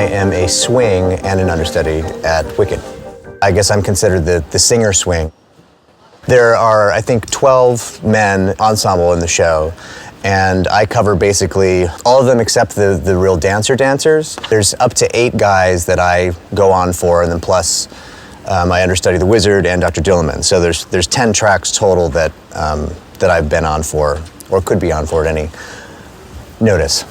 am a swing and an understudy at Wicked. I guess I'm considered the singer swing. There are, I think, 12 men ensemble in the show, and I cover basically all of them except the real dancers. There's up to 8 guys that I go on for, and then plus I understudy the Wizard and Dr. Dillerman. So there's 10 tracks total that I've been on for, or could be on for at any notice.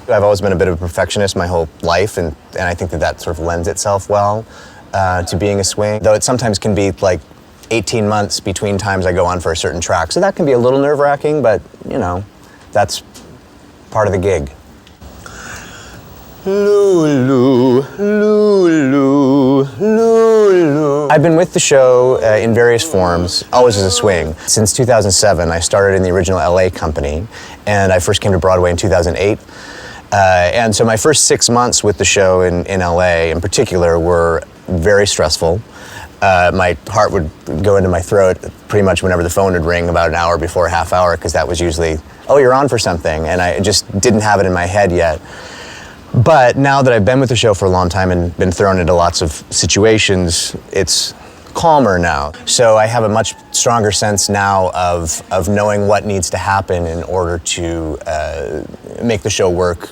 I've always been a bit of a perfectionist my whole life, and I think that sort of lends itself well to being a swing, though it sometimes can be like 18 months between times I go on for a certain track. So that can be a little nerve-wracking, but, you know, that's part of the gig. Lulu, Lulu, Lulu. I've been with the show in various forms, always as a swing. Since 2007, I started in the original LA company, and I first came to Broadway in 2008. And so my first 6 months with the show in LA in particular were very stressful. My heart would go into my throat pretty much whenever the phone would ring about an hour before a half hour, because that was usually, oh, you're on for something, and I just didn't have it in my head yet. But now that I've been with the show for a long time and been thrown into lots of situations, it's calmer now. So I have a much stronger sense now of knowing what needs to happen in order to make the show work.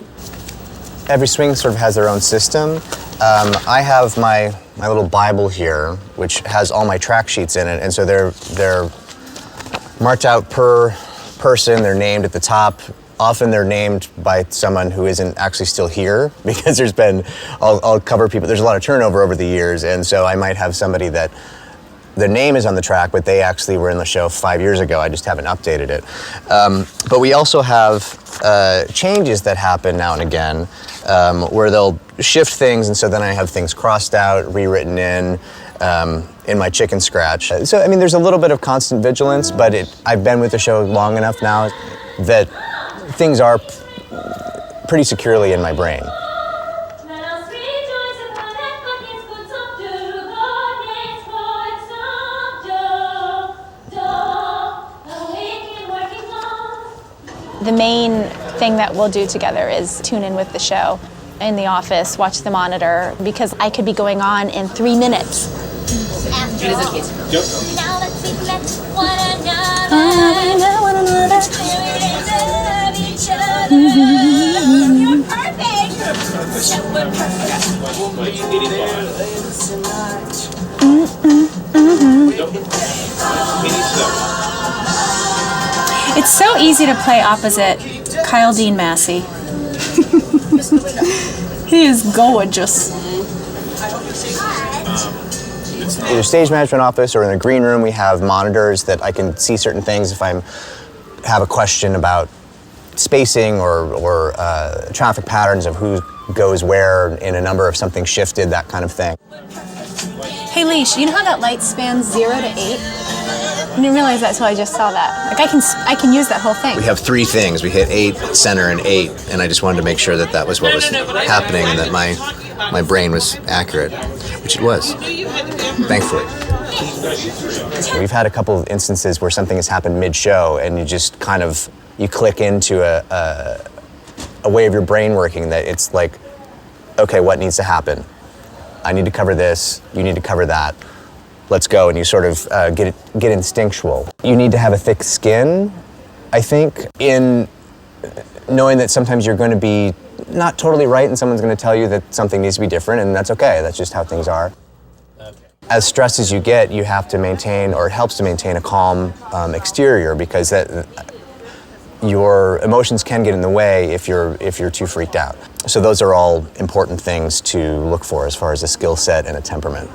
Every swing sort of has their own system. I have my little Bible here, which has all my track sheets in it, and so they're marked out per person. They're named at the top. Often they're named by someone who isn't actually still here, because there's been, I'll cover people, there's a lot of turnover over the years, and so I might have somebody that their name is on the track, but they actually were in the show 5 years ago. I just haven't updated it. But we also have changes that happen now and again, where they'll shift things, and so then I have things crossed out, rewritten in my chicken scratch. So, I mean, there's a little bit of constant vigilance, but I've been with the show long enough now that things are pretty securely in my brain. The main thing that we'll do together is tune in with the show in the office, watch the monitor, because I could be going on in 3 minutes. It is a case. Yep. Now let's let one another. You're perfect. It's so easy to play opposite Kyle Dean Massey. He is gorgeous. Either stage management office or in the green room, we have monitors that I can see certain things if I have a question about spacing or traffic patterns of who goes where in a number, if something shifted, that kind of thing. Hey Leash, you know how that light spans 0 to 8? I didn't realize that until I just saw that. Like I can use that whole thing. We have 3 things. We hit 8, center, and 8, and I just wanted to make sure that was what was happening and that my brain was accurate, which it was, thankfully. We've had a couple of instances where something has happened mid-show, and you just kind of, you click into a way of your brain working that it's like, okay, what needs to happen? I need to cover this, you need to cover that. Let's go, and you sort of get instinctual. You need to have a thick skin, I think, in knowing that sometimes you're going to be not totally right and someone's going to tell you that something needs to be different, and that's okay. That's just how things are. Okay. As stressed as you get, you have to maintain, or it helps to maintain, a calm exterior, because your emotions can get in the way if you're too freaked out. So those are all important things to look for as far as a skill set and a temperament.